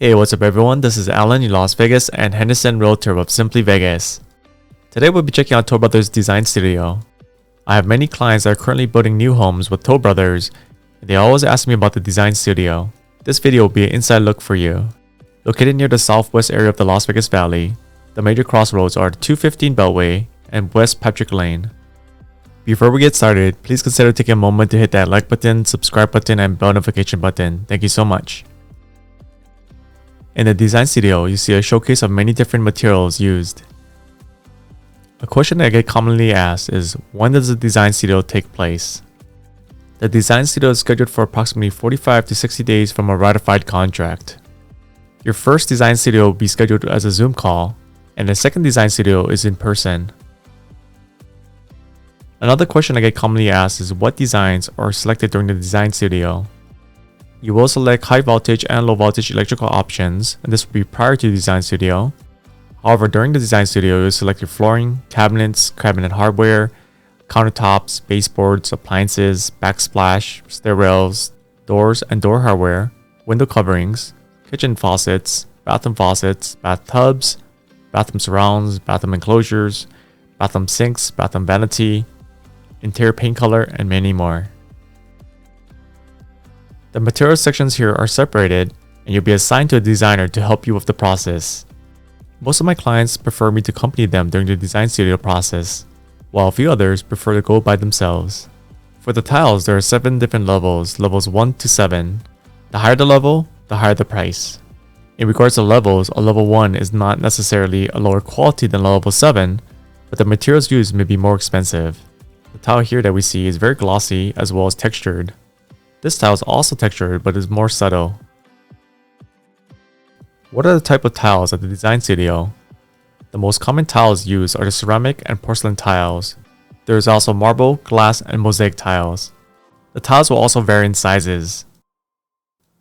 Hey, what's up everyone? This is Alan in Las Vegas and Henderson Realtor of Simply Vegas. Today we'll be checking out Toll Brothers Design Studio. I have many clients that are currently building new homes with Toll Brothers, and they always ask me about the design studio. This video will be an inside look for you. Located near the southwest area of the Las Vegas Valley, the major crossroads are 215 Beltway and West Patrick Lane. Before we get started, please consider taking a moment to hit that like button, subscribe button, and bell notification button. Thank you so much. In the design studio, you see a showcase of many different materials used. A question that I get commonly asked is, when does the design studio take place? The design studio is scheduled for approximately 45 to 60 days from a ratified contract. Your first design studio will be scheduled as a Zoom call, and the second design studio is in person. Another question I get commonly asked is what designs are selected during the design studio. You will select high voltage and low voltage electrical options, and this will be prior to the design studio. However, during the design studio, you'll select your flooring, cabinets, cabinet hardware, countertops, baseboards, appliances, backsplash, stair rails, doors and door hardware, window coverings, kitchen faucets, bathtubs, bathroom surrounds, bathroom enclosures, bathroom sinks, bathroom vanity, interior paint color, and many more. The material sections here are separated, and you'll be assigned to a designer to help you with the process. Most of my clients prefer me to accompany them during the design studio process, while a few others prefer to go by themselves. For the tiles, there are 7 different levels 1 to 7. The higher the level, the higher the price. In regards to levels, a level 1 is not necessarily a lower quality than level 7, but the materials used may be more expensive. The tile here that we see is very glossy as well as textured. This tile is also textured but is more subtle. What are the type of tiles at the design studio? The most common tiles used are the ceramic and porcelain tiles. There is also marble, glass, and mosaic tiles. The tiles will also vary in sizes.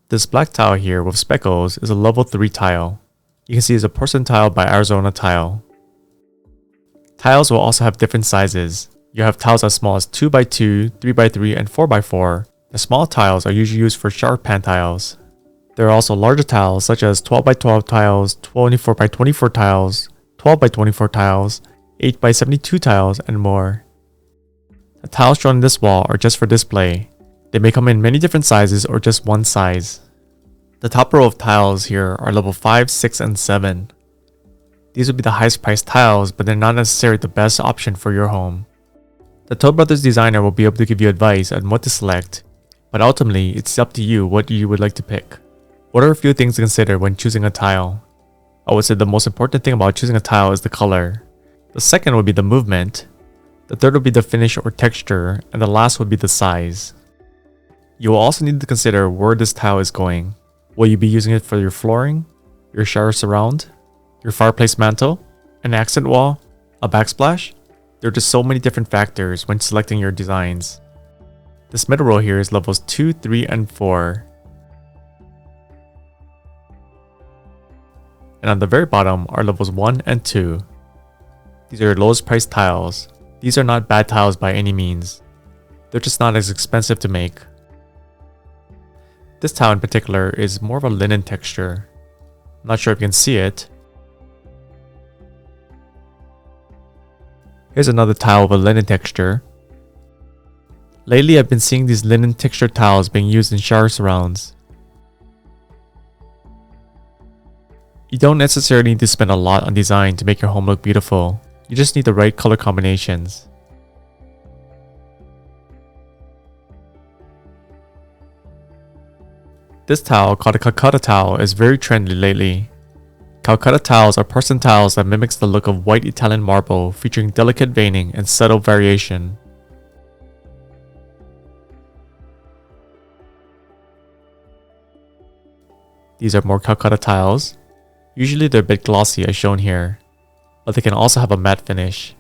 This black tile here with speckles is a level 3 tile. You can see it's a porcelain tile by Arizona Tile. Tiles will also have different sizes. You have tiles as small as 2x2, 3x3, and 4x4. The small tiles are usually used for shower pan tiles. There are also larger tiles such as 12x12 tiles, 24x24 tiles, 12x24 tiles, 8x72 tiles, and more. The tiles shown in this wall are just for display. They may come in many different sizes or just one size. The top row of tiles here are level 5, 6, and 7. These would be the highest priced tiles, but they're not necessarily the best option for your home. The Toll Brothers designer will be able to give you advice on what to select, but ultimately it's up to you what you would like to pick. What are a few things to consider when choosing a tile? I would say the most important thing about choosing a tile is the color. The second would be the movement. The third would be the finish or texture, and the last would be the size. You will also need to consider where this tile is going. Will you be using it for your flooring, your shower surround, your fireplace mantle, an accent wall, a backsplash? There are just so many different factors when selecting your designs. This middle row here is levels 2, 3, and 4. And on the very bottom are levels 1 and 2. These are your lowest priced tiles. These are not bad tiles by any means. They're just not as expensive to make. This tile in particular is more of a linen texture. I'm not sure if you can see it. Here's another tile with a linen texture. Lately, I've been seeing these linen texture tiles being used in shower surrounds. You don't necessarily need to spend a lot on design to make your home look beautiful. You just need the right color combinations. This tile, called a Calcutta tile, is very trendy lately. Calcutta tiles are porcelain tiles that mimics the look of white Italian marble, featuring delicate veining and subtle variation. These are more Calcutta tiles. Usually they're a bit glossy as shown here, but they can also have a matte finish.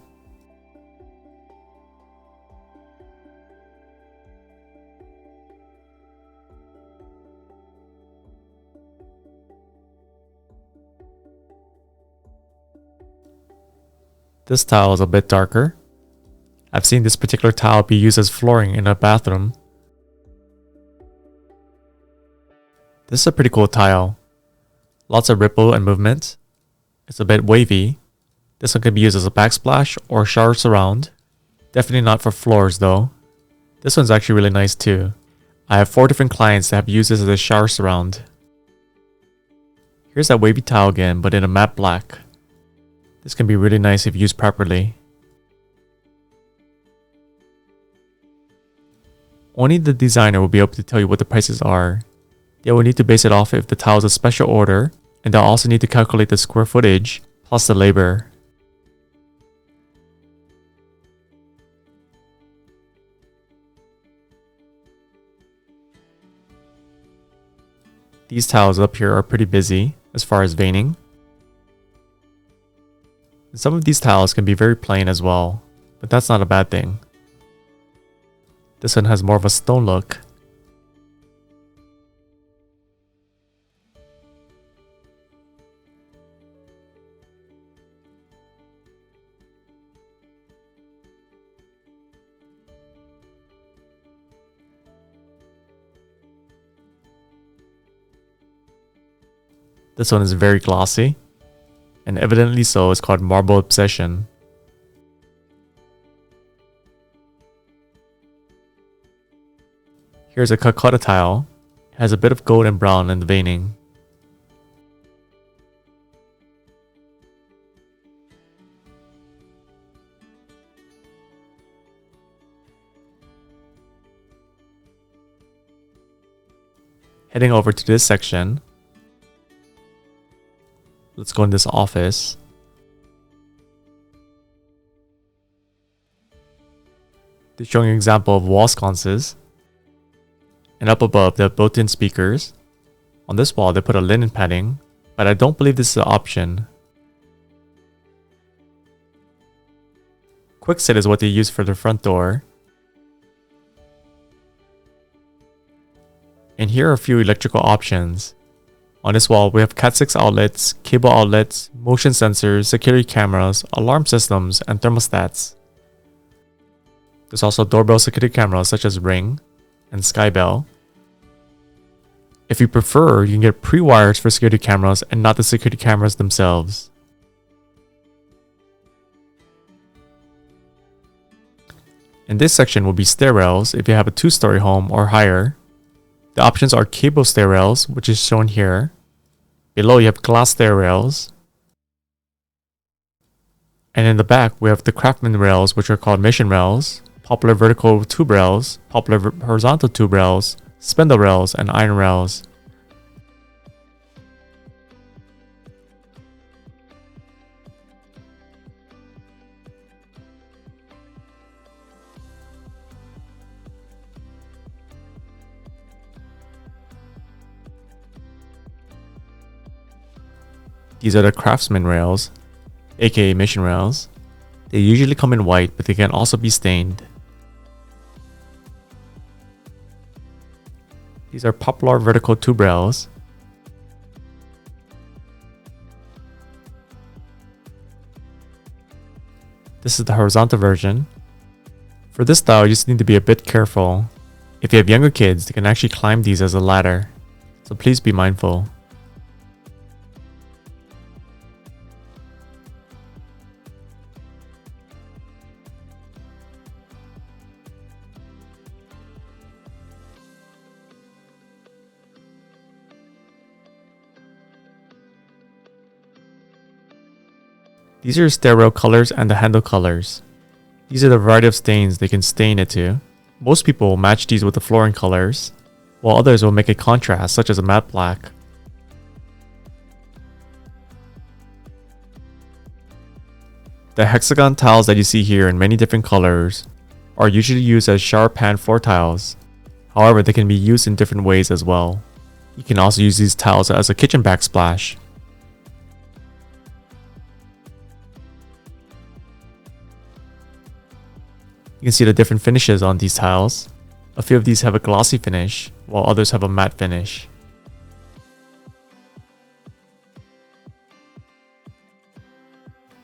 This tile is a bit darker. I've seen this particular tile be used as flooring in a bathroom. This is a pretty cool tile. Lots of ripple and movement. It's a bit wavy. This one can be used as a backsplash or shower surround. Definitely not for floors though. This one's actually really nice too. I have 4 different clients that have used this as a shower surround. Here's that wavy tile again, but in a matte black. This can be really nice if used properly. Only the designer will be able to tell you what the prices are. They will need to base it off if the tile is a special order, and they'll also need to calculate the square footage plus the labor. These tiles up here are pretty busy as far as veining. Some of these tiles can be very plain as well, but that's not a bad thing. This one has more of a stone look. This one is very glossy, and evidently so is called Marble Obsession. Here's a Calcutta tile. It has a bit of gold and brown in the veining. Heading over to this section. Let's go in this office. They're showing an example of wall sconces. And up above, they have built-in speakers. On this wall, they put a linen padding, but I don't believe this is an option. Quickset is what they use for the front door. And here are a few electrical options. On this wall, we have Cat6 outlets, cable outlets, motion sensors, security cameras, alarm systems, and thermostats. There's also doorbell security cameras such as Ring and Skybell. If you prefer, you can get pre-wires for security cameras and not the security cameras themselves. In this section will be stair rails if you have a 2-story home or higher. The options are cable stair rails, which is shown here. Below you have glass stair rails. And in the back we have the Craftsman rails, which are called mission rails, popular vertical tube rails, popular horizontal tube rails, spindle rails, and iron rails. These are the Craftsman rails, aka mission rails. They usually come in white, but they can also be stained. These are popular vertical tube rails. This is the horizontal version. For this style, you just need to be a bit careful. If you have younger kids, they can actually climb these as a ladder, so please be mindful. These are stair rail colors and the handle colors. These are the variety of stains they can stain it to. Most people will match these with the flooring colors, while others will make a contrast such as a matte black. The hexagon tiles that you see here in many different colors are usually used as shower pan floor tiles. However, they can be used in different ways as well. You can also use these tiles as a kitchen backsplash. You can see the different finishes on these tiles. A few of these have a glossy finish, while others have a matte finish.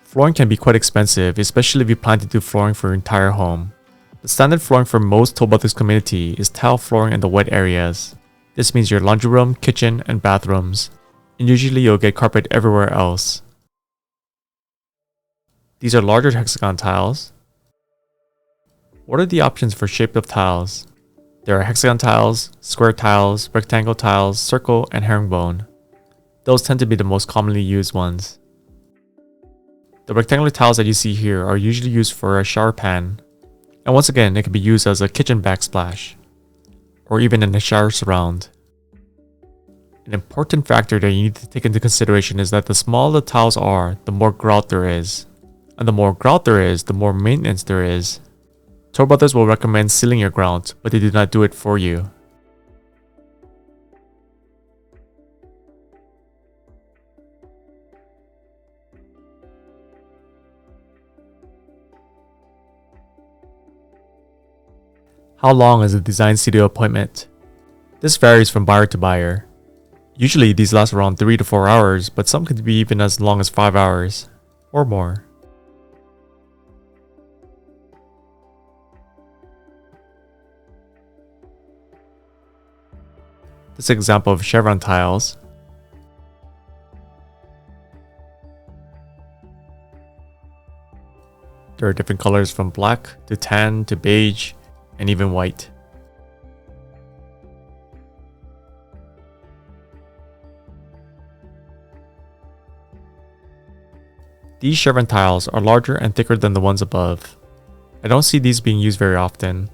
Flooring can be quite expensive, especially if you plan to do flooring for your entire home. The standard flooring for most Toll Brothers community is tile flooring in the wet areas. This means your laundry room, kitchen, and bathrooms. and usually you'll get carpet everywhere else. These are larger hexagon tiles. What are the options for shape of tiles? There are hexagon tiles, square tiles, rectangle tiles, circle, and herringbone. Those tend to be the most commonly used ones. The rectangular tiles that you see here are usually used for a shower pan, and once again it can be used as a kitchen backsplash, or even in a shower surround. An important factor that you need to take into consideration is that the smaller the tiles are, the more grout there is. And the more grout there is, the more maintenance there is. Tour Brothers will recommend sealing your grout, but they do not do it for you. How long is a design studio appointment? This varies from buyer to buyer. Usually these last around 3 to 4 hours, but some could be even as long as 5 hours or more. This is an example of chevron tiles. There are different colors from black to tan to beige and even white. These chevron tiles are larger and thicker than the ones above. I don't see these being used very often.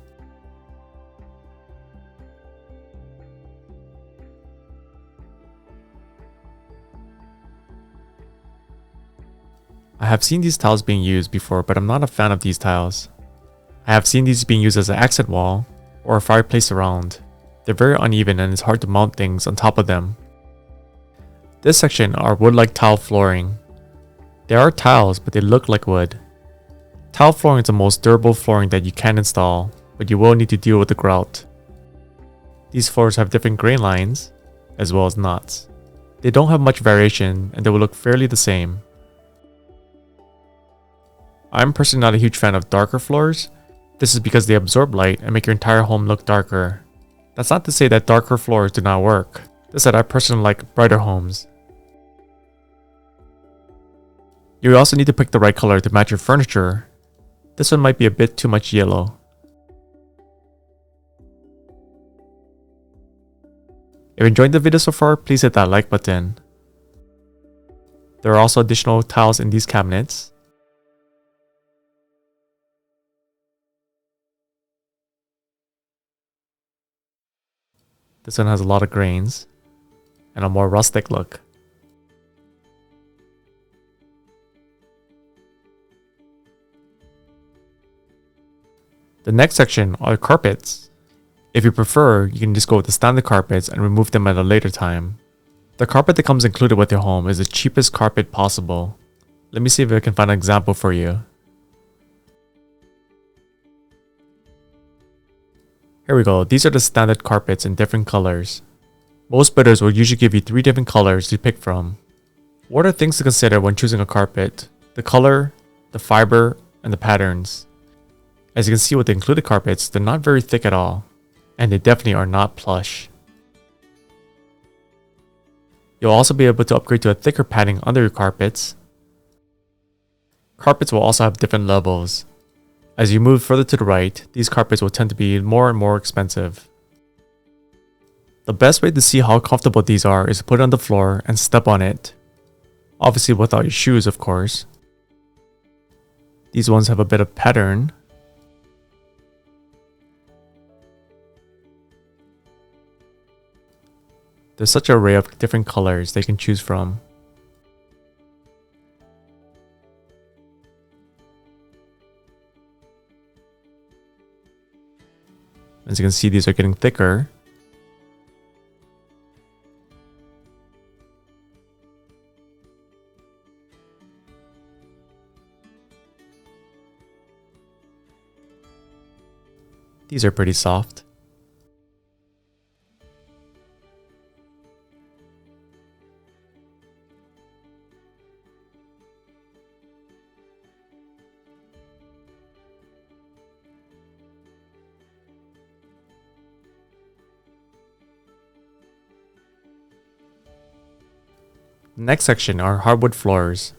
I have seen these tiles being used before, but I'm not a fan of these tiles. I have seen these being used as an accent wall or a fireplace around. They're very uneven and it's hard to mount things on top of them. This section are wood-like tile flooring. They are tiles, but they look like wood. Tile flooring is the most durable flooring that you can install, but you will need to deal with the grout. These floors have different grain lines, as well as knots. They don't have much variation and they will look fairly the same. I'm personally not a huge fan of darker floors. This is because they absorb light and make your entire home look darker. That's not to say that darker floors do not work. Just that I personally like brighter homes. You also need to pick the right color to match your furniture. This one might be a bit too much yellow. If you enjoyed the video so far, please hit that like button. There are also additional tiles in these cabinets. This one has a lot of grains and a more rustic look. The next section are carpets. If you prefer, you can just go with the standard carpets and remove them at a later time. The carpet that comes included with your home is the cheapest carpet possible. Let me see if I can find an example for you. Here we go, these are the standard carpets in different colors. Most bidders will usually give you 3 different colors to pick from. What are things to consider when choosing a carpet? The color, the fiber, and the patterns. As you can see with the included carpets, they're not very thick at all, and they definitely are not plush. You'll also be able to upgrade to a thicker padding under your carpets. Carpets will also have different levels. As you move further to the right, these carpets will tend to be more and more expensive. The best way to see how comfortable these are is to put it on the floor and step on it. Obviously without your shoes, of course. These ones have a bit of pattern. There's such an array of different colors they can choose from. As you can see, these are getting thicker. These are pretty soft. The next section are hardwood floors.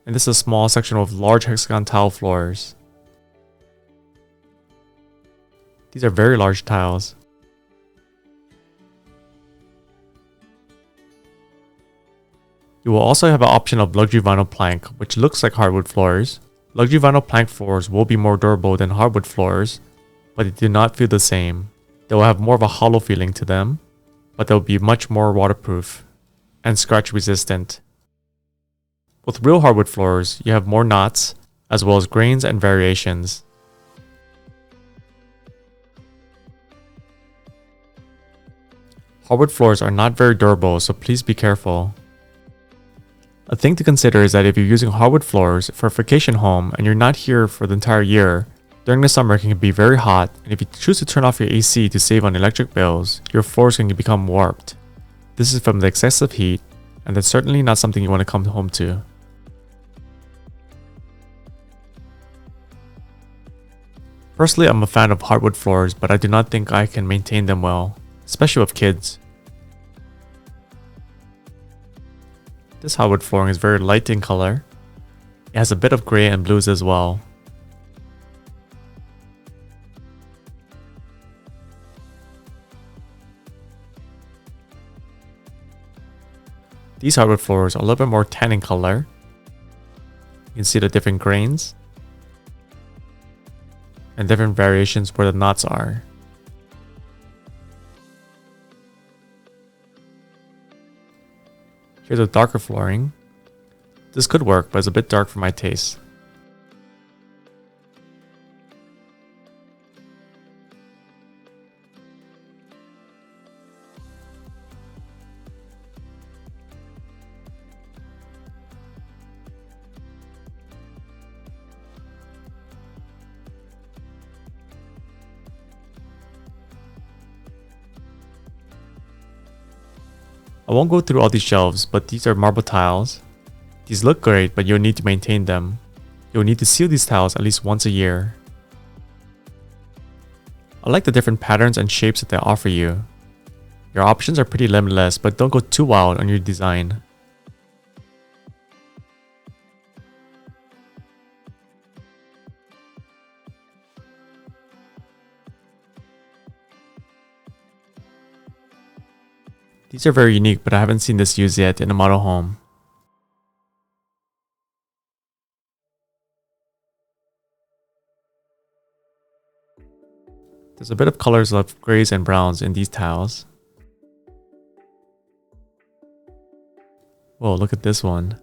And this is a small section with large hexagon tile floors. These are very large tiles. You will also have an option of luxury vinyl plank, which looks like hardwood floors. Luxury vinyl plank floors will be more durable than hardwood floors, but they do not feel the same. They will have more of a hollow feeling to them, but they'll be much more waterproof and scratch resistant. With real hardwood floors, you have more knots, as well as grains and variations. Hardwood floors are not very durable, so please be careful. A thing to consider is that if you're using hardwood floors for a vacation home and you're not here for the entire year, during the summer it can be very hot, and if you choose to turn off your AC to save on electric bills, your floors can become warped. This is from the excessive heat, and that's certainly not something you want to come home to. Personally, I'm a fan of hardwood floors, but I do not think I can maintain them well, especially with kids. This hardwood flooring is very light in color. It has a bit of gray and blues as well. These hardwood floors are a little bit more tan in color. You can see the different grains and different variations where the knots are. Here's a darker flooring. This could work, but it's a bit dark for my taste. I won't go through all these shelves, but these are marble tiles. These look great, but you'll need to maintain them. You'll need to seal these tiles at least once a year. I like the different patterns and shapes that they offer you. Your options are pretty limitless, but don't go too wild on your design. These are very unique, but I haven't seen this used yet in a model home. There's a bit of colors of grays and browns in these tiles. Whoa, look at this one.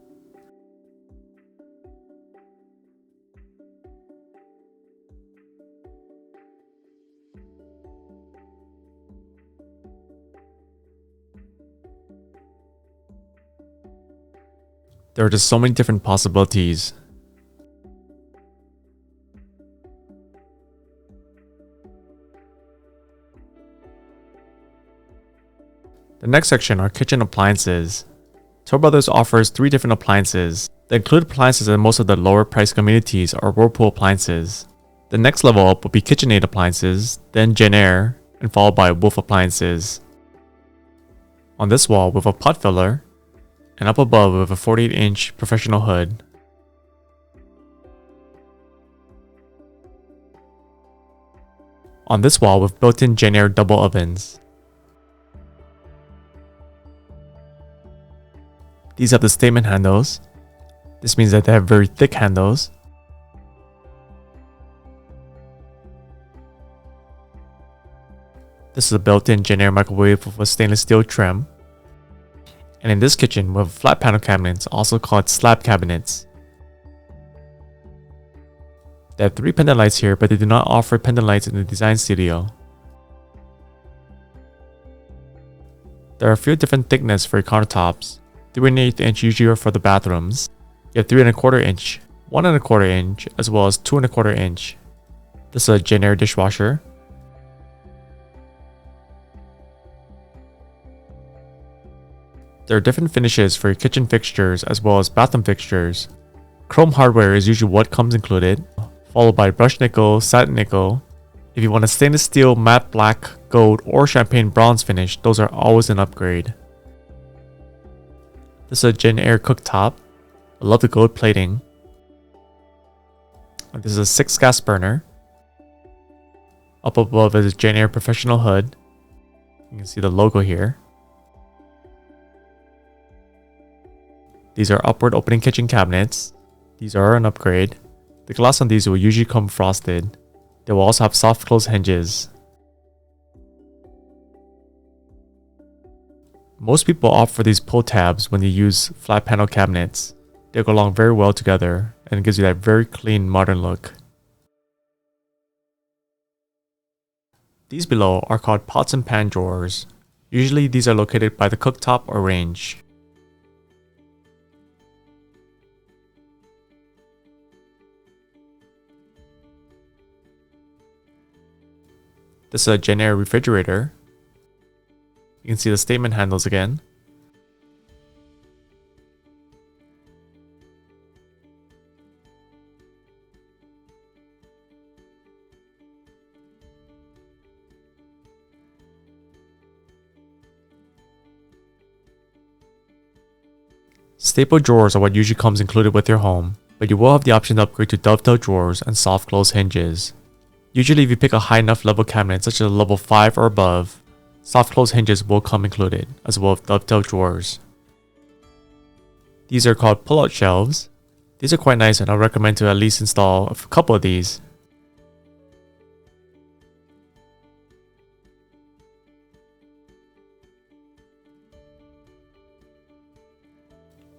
There are just so many different possibilities. The next section are kitchen appliances. Toll Brothers offers 3 different appliances. The included appliances in most of the lower price communities are Whirlpool appliances. The next level up will be KitchenAid appliances, then Jenn-Air, and followed by Wolf appliances. On this wall we have a pot filler, and up above we have a 48-inch professional hood. On this wall we have built-in Jenn-Air double ovens. These have the statement handles. This means that they have very thick handles. This is a built-in Jenn-Air microwave with a stainless steel trim. And in this kitchen we have flat panel cabinets, also called slab cabinets. They have 3 pendant lights here, but they do not offer pendant lights in the design studio. There are a few different thickness for your countertops. 3 1/8 inch usually for the bathrooms. You have 3 1/4 inch, 1 1/4 inch, as well as 2 1/4 inch. This is a Jenn-Air dishwasher. There are different finishes for your kitchen fixtures as well as bathroom fixtures. Chrome hardware is usually what comes included, followed by brushed nickel, satin nickel, If you want a stainless steel, matte black, gold, or champagne bronze finish, those are always an upgrade. This is a Gen Air cooktop. I love the gold plating. And this is a 6 gas burner. Up above is a Gen Air professional hood. You can see the logo here. These are upward opening kitchen cabinets. These are an upgrade. The glass on these will usually come frosted. They will also have soft close hinges. Most people opt for these pull tabs when you use flat panel cabinets. They go along very well together and gives you that very clean modern look. These below are called pots and pan drawers. Usually these are located by the cooktop or range. This is a Gen Air refrigerator. You can see the statement handles again. Staple drawers are what usually comes included with your home, but you will have the option to upgrade to dovetail drawers and soft close hinges. Usually if you pick a high enough level cabinet such as a level 5 or above, soft close hinges will come included, as well as dovetail drawers. These are called pull-out shelves. These are quite nice and I recommend to at least install a couple of these.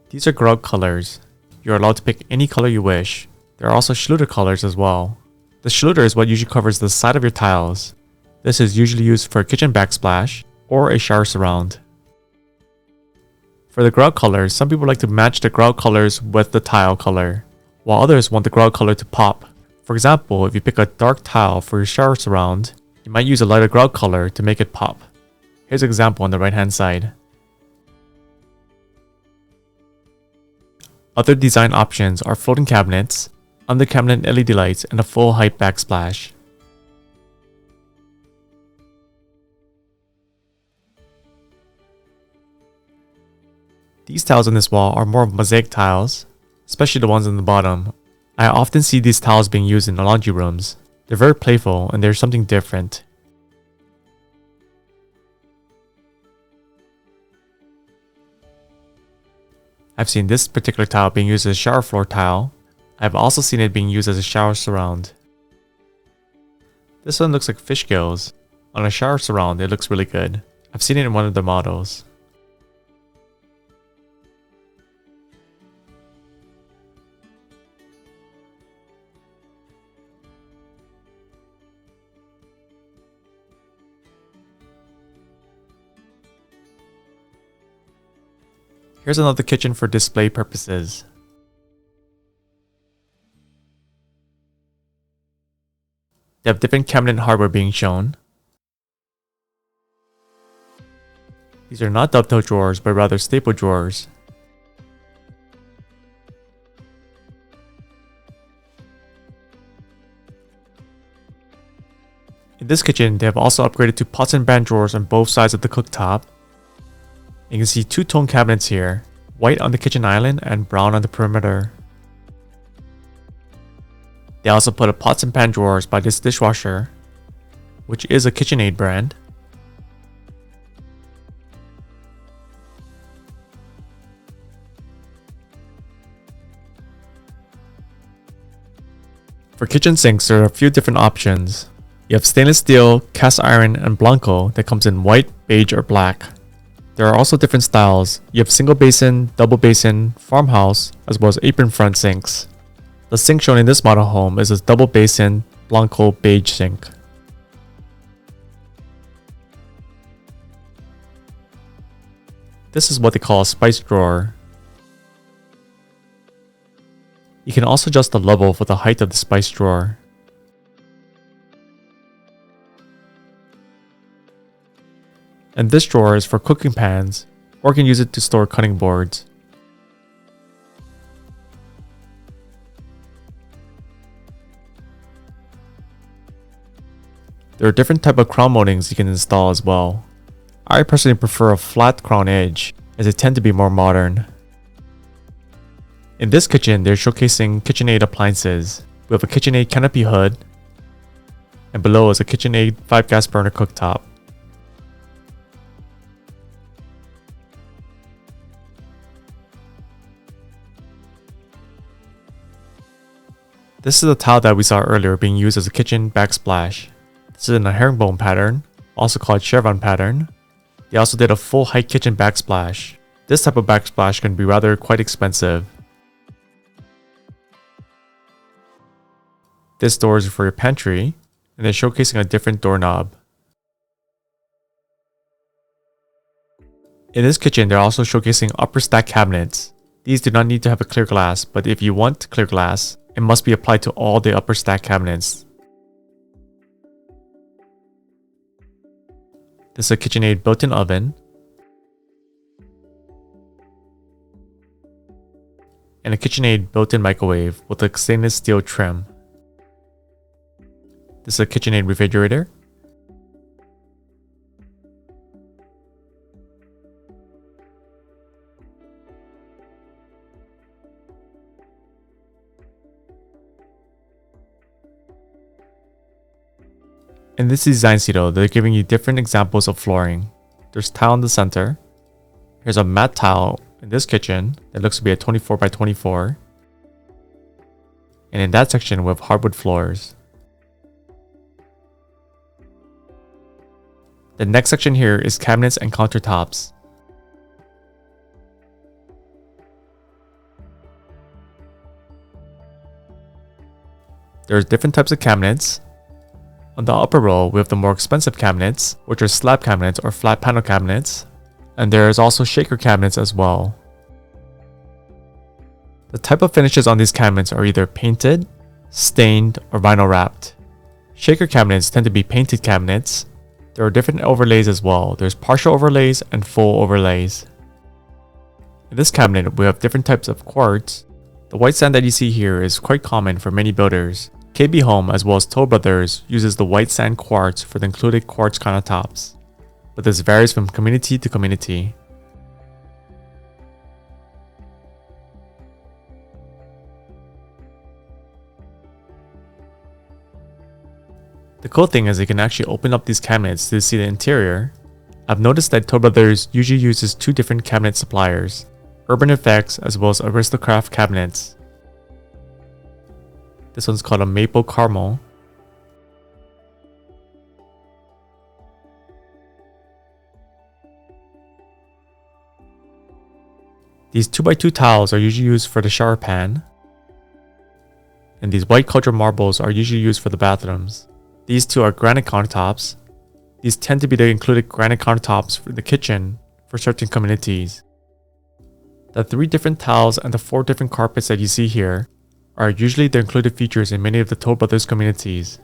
These are grout colors. You're allowed to pick any color you wish. There are also Schluter colors as well. The Schluter is what usually covers the side of your tiles. This is usually used for a kitchen backsplash or a shower surround. For the grout colors, some people like to match the grout colors with the tile color, while others want the grout color to pop. For example, if you pick a dark tile for your shower surround, you might use a lighter grout color to make it pop. Here's an example on the right hand side. Other design options are floating cabinets, under cabinet LED lights, and a full height backsplash. These tiles on this wall are more of mosaic tiles, especially the ones on the bottom. I often see these tiles being used in the laundry rooms. They're very playful and there's something different. I've seen this particular tile being used as a shower floor tile. I've also seen it being used as a shower surround. This one looks like fish gills. On a shower surround, it looks really good. I've seen it in one of the models. Here's another kitchen for display purposes. They have different cabinet hardware being shown. These are not dovetail drawers, but rather staple drawers. In this kitchen, they have also upgraded to pots and pan drawers on both sides of the cooktop. You can see two-tone cabinets here, white on the kitchen island and brown on the perimeter. They also put a pots and pan drawers by this dishwasher, which is a KitchenAid brand. For kitchen sinks, there are a few different options. You have stainless steel, cast iron, and Blanco that comes in white, beige, or black. There are also different styles. You have single basin, double basin, farmhouse, as well as apron front sinks. The sink shown in this model home is a double basin Blanco beige sink. This is what they call a spice drawer. You can also adjust the level for the height of the spice drawer. And this drawer is for cooking pans, or you can use it to store cutting boards. There are different type of crown moldings you can install as well. I personally prefer a flat crown edge as they tend to be more modern. In this kitchen, they're showcasing KitchenAid appliances. We have a KitchenAid canopy hood, and below is a KitchenAid 5 gas burner cooktop. This is the tile that we saw earlier being used as a kitchen backsplash. This is in a herringbone pattern, also called chevron pattern. They also did a full height kitchen backsplash. This type of backsplash can be rather quite expensive. This door is for your pantry, and they're showcasing a different doorknob. In this kitchen, they're also showcasing upper stack cabinets. These do not need to have a clear glass, but if you want clear glass, it must be applied to all the upper stack cabinets. This is a KitchenAid built-in oven, and a KitchenAid built-in microwave with a stainless steel trim. This is a KitchenAid refrigerator. In this design studio, they're giving you different examples of flooring. There's tile in the center. Here's a matte tile in this kitchen that looks to be a 24 by 24. And in that section, we have hardwood floors. The next section here is cabinets and countertops. There's different types of cabinets. On the upper row, we have the more expensive cabinets, which are slab cabinets or flat panel cabinets. And there is also shaker cabinets as well. The type of finishes on these cabinets are either painted, stained, or vinyl wrapped. Shaker cabinets tend to be painted cabinets. There are different overlays as well. There's partial overlays and full overlays. In this cabinet, we have different types of quartz. The white sand that you see here is quite common for many builders. KB Home as well as Toll Brothers uses the white sand quartz for the included quartz countertops, but this varies from community to community. The cool thing is you can actually open up these cabinets to see the interior. I've noticed that Toll Brothers usually uses two different cabinet suppliers, Urban Effects as well as Aristocraft cabinets. This one's called a Maple Caramel. These 2x2 tiles are usually used for the shower pan. And these white cultured marbles are usually used for the bathrooms. These two are granite countertops. These tend to be the included granite countertops for the kitchen for certain communities. The 3 different tiles and the 4 different carpets that you see here are usually the included features in many of the Toll Brothers communities.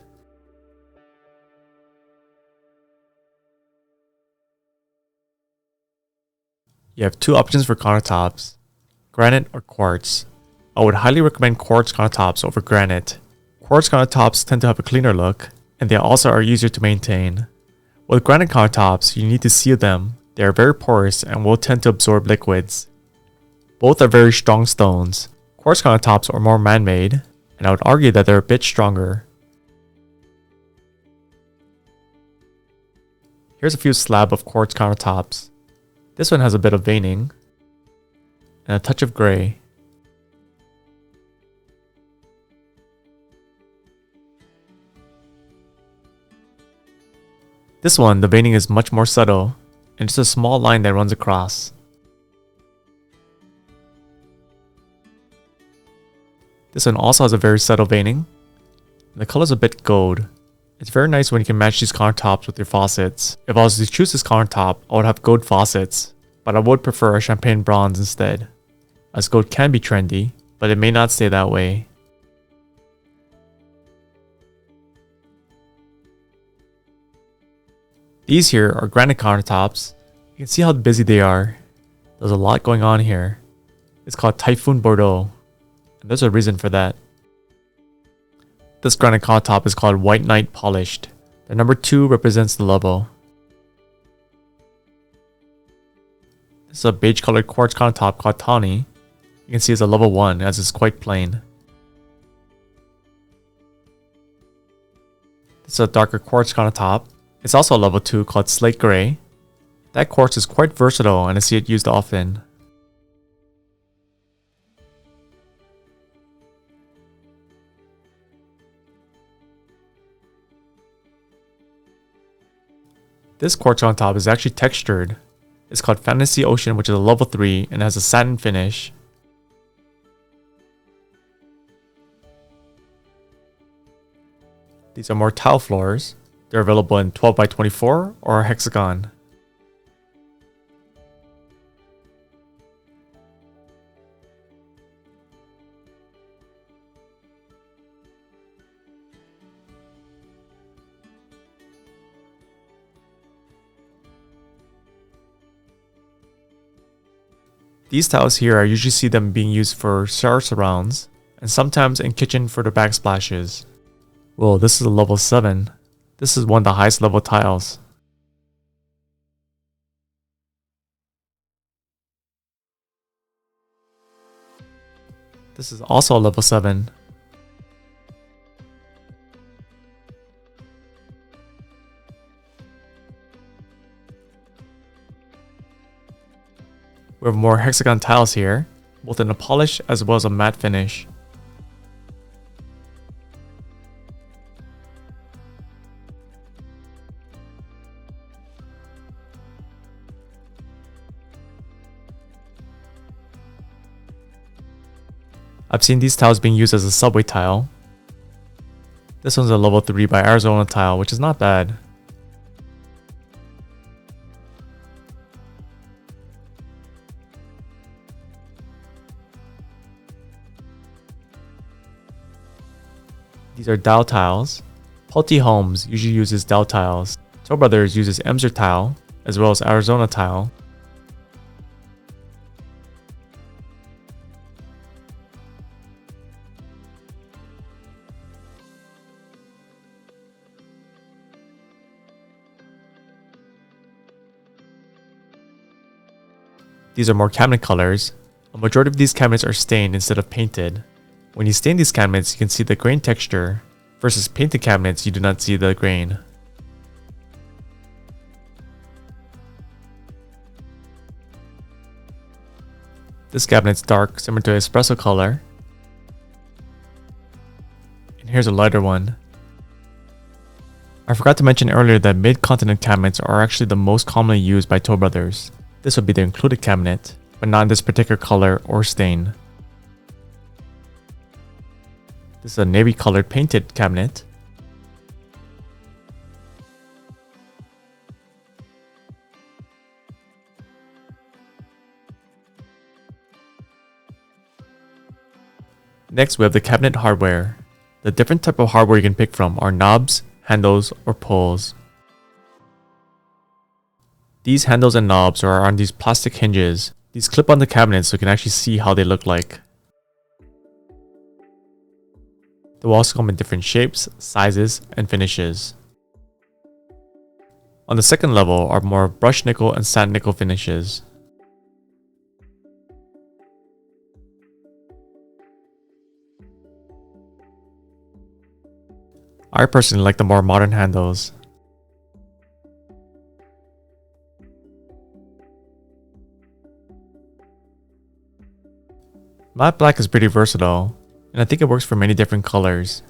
You have 2 options for countertops, granite or quartz. I would highly recommend quartz countertops over granite. Quartz countertops tend to have a cleaner look, and they also are easier to maintain. With granite countertops, you need to seal them. They are very porous and will tend to absorb liquids. Both are very strong stones. Quartz countertops are more man-made, and I would argue that they're a bit stronger. Here's a few slab of quartz countertops. This one has a bit of veining, and a touch of gray. This one, the veining is much more subtle, and just a small line that runs across. This one also has a very subtle veining. The color is a bit gold. It's very nice when you can match these countertops with your faucets. If I was to choose this countertop, I would have gold faucets, but I would prefer a champagne bronze instead, as gold can be trendy, but it may not stay that way. These here are granite countertops. You can see how busy they are. There's a lot going on here. It's called Typhoon Bordeaux, and there's a reason for that. This granite countertop is called White Knight Polished. The number 2 represents the level. This is a beige colored quartz countertop called Tawny. You can see it's a level 1 as it's quite plain. This is a darker quartz countertop. It's also a level 2 called Slate Gray. That quartz is quite versatile and I see it used often. This quartz on top is actually textured. It's called Fantasy Ocean, which is a level 3 and has a satin finish. These are more tile floors. They're available in 12 by 24 or a hexagon. These tiles here, I usually see them being used for shower surrounds, and sometimes in kitchen for the backsplashes. Whoa, this is a level 7. This is one of the highest level tiles. This is also a level 7. We have more hexagon tiles here, both in a polish as well as a matte finish. I've seen these tiles being used as a subway tile. This one's a level 3 by Arizona tile, which is not bad. These are dowel tiles. Pulte Homes usually uses dowel tiles. Toll Brothers uses Emser tile, as well as Arizona tile. These are more cabinet colors. A majority of these cabinets are stained instead of painted. When you stain these cabinets, you can see the grain texture, versus painted cabinets, you do not see the grain. This cabinet's dark, similar to espresso color. And here's a lighter one. I forgot to mention earlier that mid-continent cabinets are actually the most commonly used by Toll Brothers. This would be the included cabinet, but not in this particular color or stain. This is a navy colored painted cabinet. Next, we have the cabinet hardware. The different type of hardware you can pick from are knobs, handles, or pulls. These handles and knobs are on these plastic hinges. These clip on the cabinet so you can actually see how they look like. They will also come in different shapes, sizes, and finishes. On the second level are more brushed nickel and satin nickel finishes. I personally like the more modern handles. Matte black is pretty versatile, and I think it works for many different colors.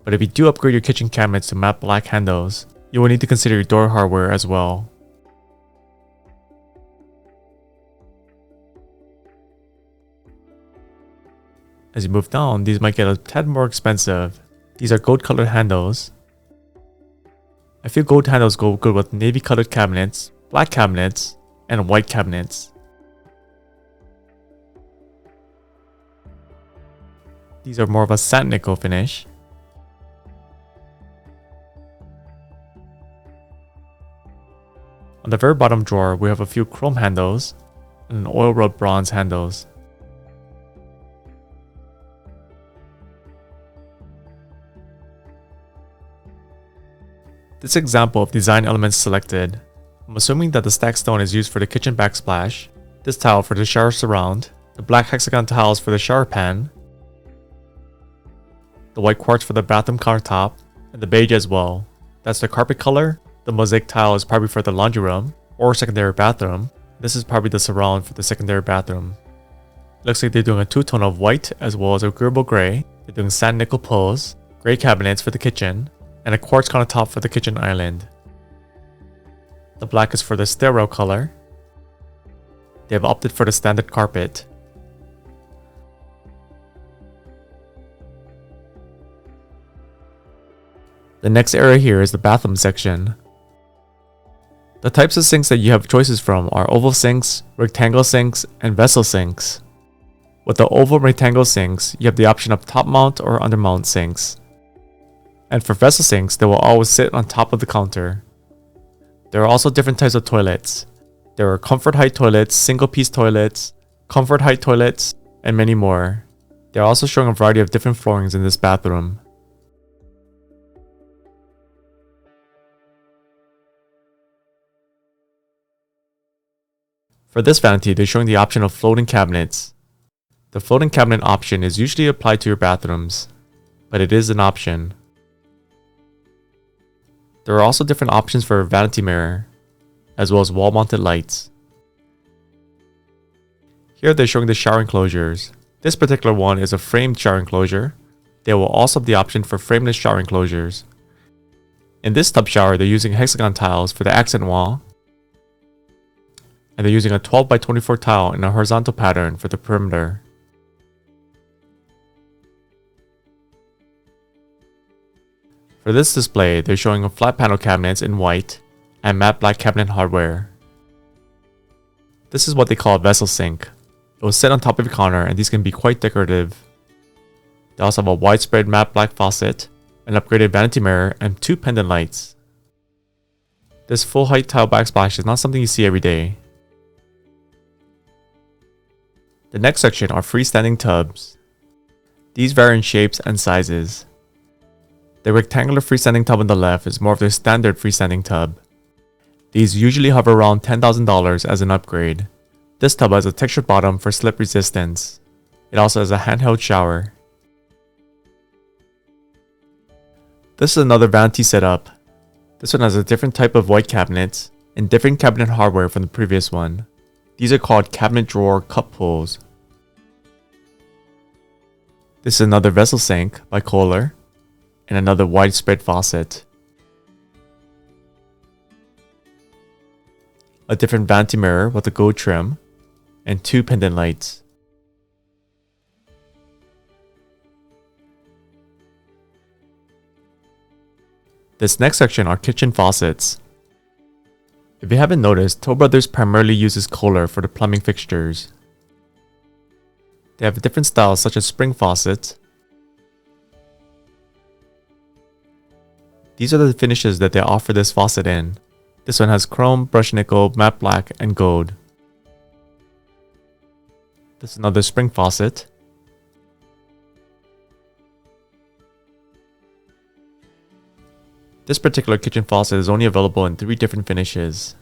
But if you do upgrade your kitchen cabinets to matte black handles, you will need to consider your door hardware as well. As you move down, these might get a tad more expensive. These are gold colored handles. I feel gold handles go good with navy colored cabinets, black cabinets, and white cabinets. These are more of a satin nickel finish. On the very bottom drawer, we have a few chrome handles and an oil rub bronze handles. This example of design elements selected, I'm assuming that the stacked stone is used for the kitchen backsplash, this tile for the shower surround, the black hexagon tiles for the shower pan, the white quartz for the bathroom countertop, and the beige as well. That's the carpet color. The mosaic tile is probably for the laundry room or secondary bathroom. This is probably the surround for the secondary bathroom. Looks like they're doing a two-tone of white as well as a agreeable gray. They're doing sand nickel pulls, gray cabinets for the kitchen, and a quartz countertop for the kitchen island. The black is for the stair rail color. They have opted for the standard carpet. The next area here is the bathroom section. The types of sinks that you have choices from are oval sinks, rectangle sinks, and vessel sinks. With the oval rectangle sinks, you have the option of top mount or under mount sinks. And for vessel sinks, they will always sit on top of the counter. There are also different types of toilets. There are comfort height toilets, single piece toilets, comfort height toilets, and many more. They are also showing a variety of different floorings in this bathroom. For this vanity, they're showing the option of floating cabinets. The floating cabinet option is usually applied to your bathrooms, but it is an option. There are also different options for a vanity mirror, as well as wall-mounted lights. Here they're showing the shower enclosures. This particular one is a framed shower enclosure. They will also have the option for frameless shower enclosures. In this tub shower, they're using hexagon tiles for the accent wall, and they're using a 12 by 24 tile in a horizontal pattern for the perimeter. For this display, they're showing flat panel cabinets in white and matte black cabinet hardware. This is what they call a vessel sink. It will sit on top of your counter, and these can be quite decorative. They also have a widespread matte black faucet, an upgraded vanity mirror, and 2 pendant lights. This full height tile backsplash is not something you see every day. The next section are freestanding tubs. These vary in shapes and sizes. The rectangular freestanding tub on the left is more of the standard freestanding tub. These usually hover around $10,000 as an upgrade. This tub has a textured bottom for slip resistance. It also has a handheld shower. This is another vanity setup. This one has a different type of white cabinets and different cabinet hardware from the previous one. These are called cabinet drawer cup pulls. This is another vessel sink by Kohler and another widespread faucet. A different vanity mirror with a gold trim and 2 pendant lights. This next section are kitchen faucets. If you haven't noticed, Toll Brothers primarily uses Kohler for the plumbing fixtures. They have different styles such as spring faucets. These are the finishes that they offer this faucet in. This one has chrome, brushed nickel, matte black, and gold. This is another spring faucet. This particular kitchen faucet is only available in 3 different finishes.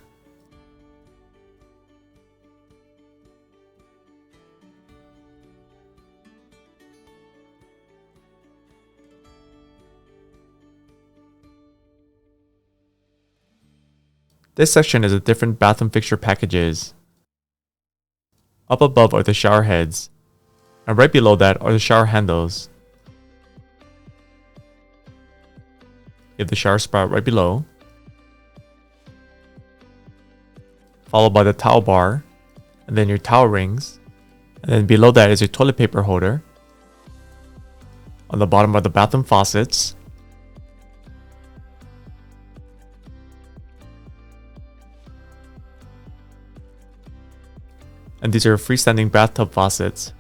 This section is the different bathroom fixture packages. Up above are the shower heads, and right below that are the shower handles. You have the shower spout right below, followed by the towel bar, and then your towel rings, and then below that is your toilet paper holder. On the bottom are the bathroom faucets, and these are freestanding bathtub faucets.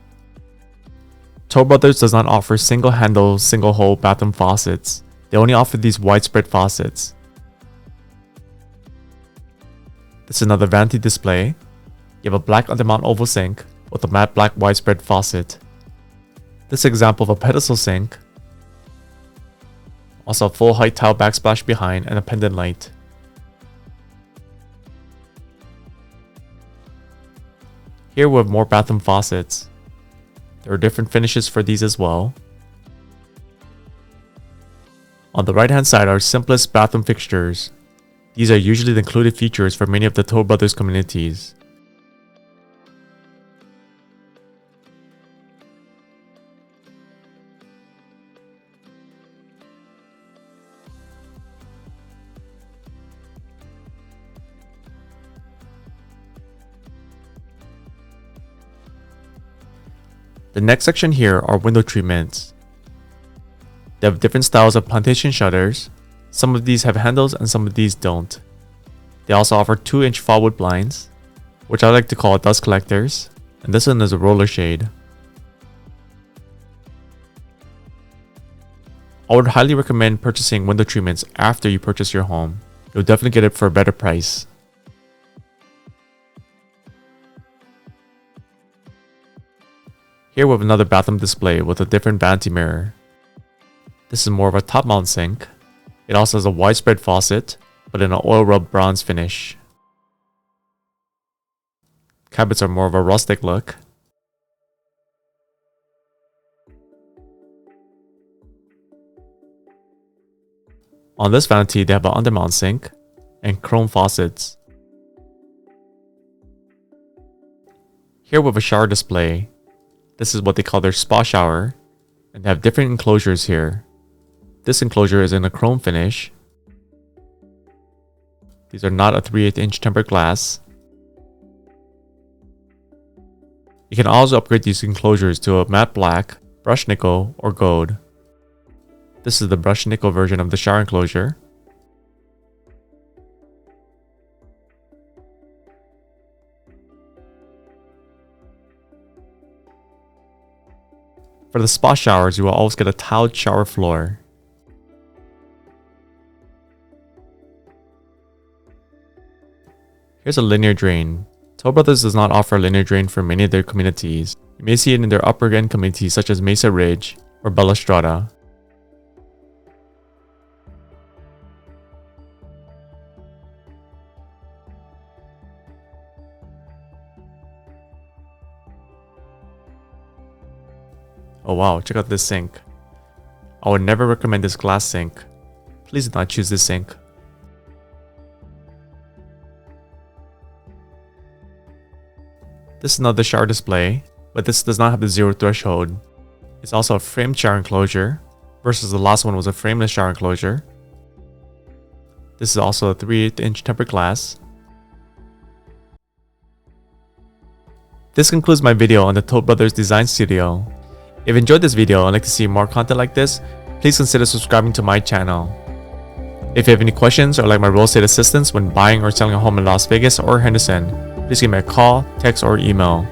Toll Brothers does not offer single handle, single hole bathroom faucets. They only offer these widespread faucets. This is another vanity display. You have a black undermount oval sink with a matte black widespread faucet. This example of a pedestal sink Also a full height tile backsplash behind and a pendant light. Here we have more bathroom faucets. There are different finishes for these as well. On the right hand side are simplest bathroom fixtures. These are usually the included features for many of the Toll Brothers communities. The next section here are window treatments. They have different styles of plantation shutters. Some of these have handles and some of these don't. They also offer 2-inch fallwood blinds, which I like to call dust collectors, and this one is a roller shade. I would highly recommend purchasing window treatments after you purchase your home. You'll definitely get it for a better price. Here we have another bathroom display with a different vanity mirror. This is more of a top mount sink. It also has a widespread faucet, but in an oil rub bronze finish. Cabinets are more of a rustic look. On this vanity they have an undermount sink and chrome faucets. Here we have a shower display. This is what they call their spa shower, and they have different enclosures here. This enclosure is in a chrome finish. These are not a 3/8-inch tempered glass. You can also upgrade these enclosures to a matte black, brushed nickel, or gold. This is the brushed nickel version of the shower enclosure. For the spa showers, you will always get a tiled shower floor. Here's a linear drain. Toll Brothers does not offer a linear drain for many of their communities. You may see it in their upper end communities such as Mesa Ridge or Bella Strata. Oh wow, check out this sink. I would never recommend this glass sink. Please do not choose this sink. This is another shower display, but this does not have the zero threshold. It's also a framed shower enclosure, versus the last one was a frameless shower enclosure. This is also a 3/8-inch tempered glass. This concludes my video on the Toll Brothers Design Studio. If you enjoyed this video and like to see more content like this, please consider subscribing to my channel. If you have any questions or like my real estate assistance when buying or selling a home in Las Vegas or Henderson, please give me a call, text, or email.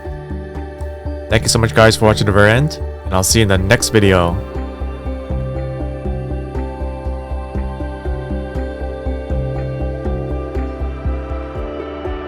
Thank you so much guys for watching to the very end, and I'll see you in the next video.